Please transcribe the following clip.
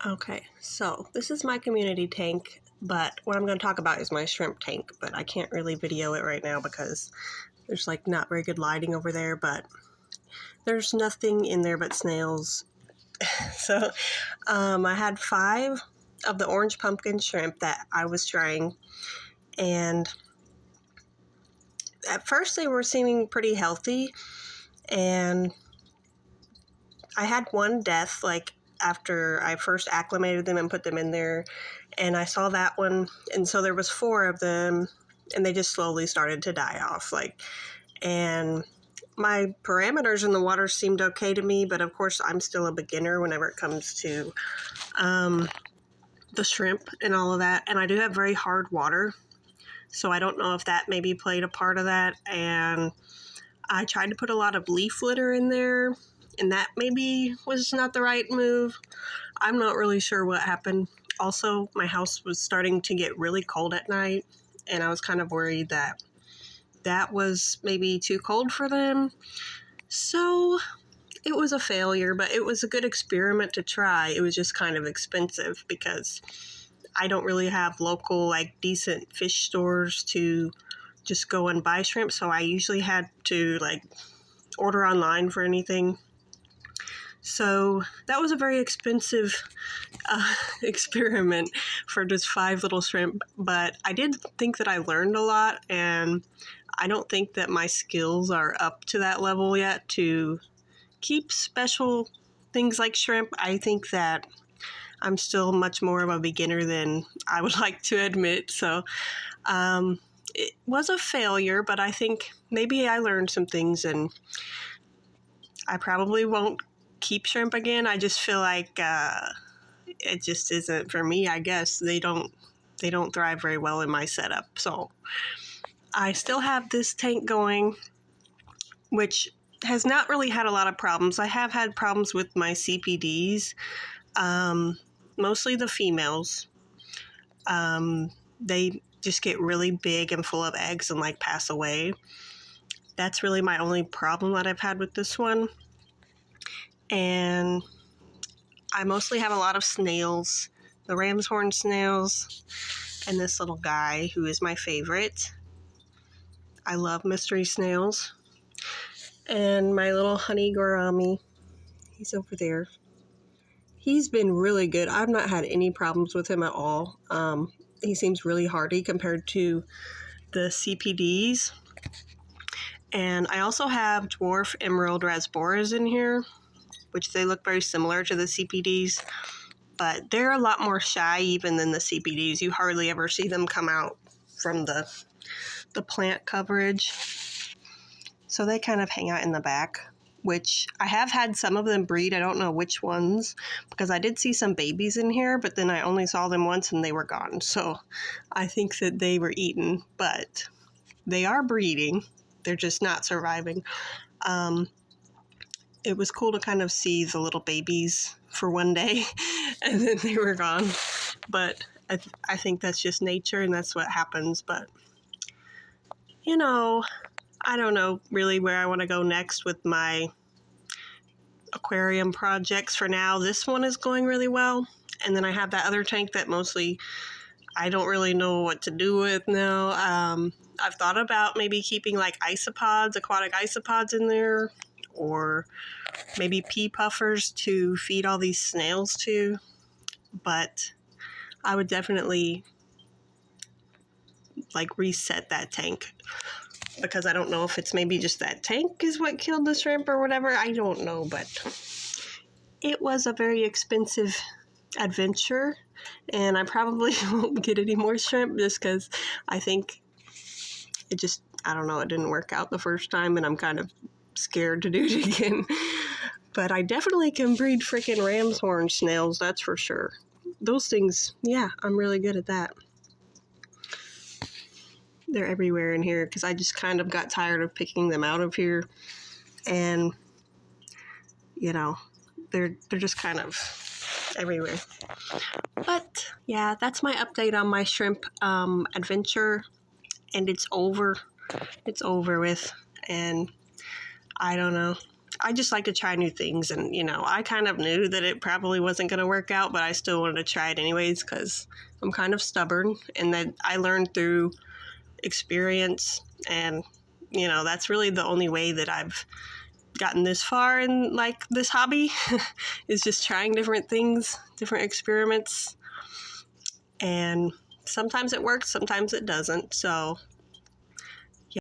Okay, so this is my community tank, but what I'm going to talk about is my shrimp tank, but I can't really video it right now because there's like not very good lighting over there, but there's nothing in there but snails. So I had 5 of the orange pumpkin shrimp that I was trying, and at first they were seeming pretty healthy, and I had one death like after I first acclimated them and put them in there, and I saw that one, and so there was 4 of them, and they just slowly started to die off, and my parameters in the water seemed okay to me, but of course I'm still a beginner whenever it comes to the shrimp and all of that, and I do have very hard water, so I don't know if that maybe played a part of that. And I tried to put a lot of leaf litter in there, and that maybe was not the right move. I'm not really sure what happened. Also, my house was starting to get really cold at night, and I was kind of worried that that was maybe too cold for them. So it was a failure, but it was a good experiment to try. It was just kind of expensive because I don't really have local, like, decent fish stores to just go and buy shrimp, so I usually had to, like, order online for anything. So that was a very expensive experiment for just 5 little shrimp, but I did think that I learned a lot, and I don't think that my skills are up to that level yet to keep special things like shrimp. I think that I'm still much more of a beginner than I would like to admit. So it was a failure, but I think maybe I learned some things, and I probably won't keep shrimp again. I just feel like it just isn't for me. I guess they don't thrive very well in my setup. So I still have this tank going, which has not really had a lot of problems. I have had problems with my CPDs, mostly the females. They just get really big and full of eggs and like pass away. That's really my only problem that I've had with this one. And I mostly have a lot of snails, the ram's horn snails, and this little guy who is my favorite. I love mystery snails. And my little honey gourami, he's over there. He's been really good. I've not had any problems with him at all. He seems really hardy compared to the CPDs. And I also have dwarf emerald rasboras in here, which they look very similar to the CPDs, but they're a lot more shy even than the CPDs. You hardly ever see them come out from the plant coverage. So they kind of hang out in the back, which I have had some of them breed. I don't know which ones, because I did see some babies in here, but then I only saw them once and they were gone. So I think that they were eaten, but they are breeding. They're just not surviving. It was cool to kind of see the little babies for one day and then they were gone. But I think that's just nature and that's what happens. But, you know, I don't know really where I want to go next with my aquarium projects for now. This one is going really well. And then I have that other tank that mostly I don't really know what to do with now. I've thought about maybe keeping like aquatic isopods in there, or maybe pea puffers to feed all these snails to. But I would definitely like reset that tank, because I don't know if it's maybe just that tank is what killed the shrimp or whatever. I don't know, but it was a very expensive adventure, and I probably won't get any more shrimp just because I think it didn't work out the first time, and I'm kind of scared to do it again. But I definitely can breed freaking ram's horn snails, that's for sure. Those things, yeah, I'm really good at that. They're everywhere in here because I just kind of got tired of picking them out of here, and they're just kind of everywhere. But yeah, that's my update on my shrimp adventure, and it's over with, and I don't know. I just like to try new things. And, I kind of knew that it probably wasn't going to work out, but I still wanted to try it anyways because I'm kind of stubborn. And that I learned through experience. And, that's really the only way that I've gotten this far in like this hobby is just trying different things, different experiments. And sometimes it works, sometimes it doesn't. So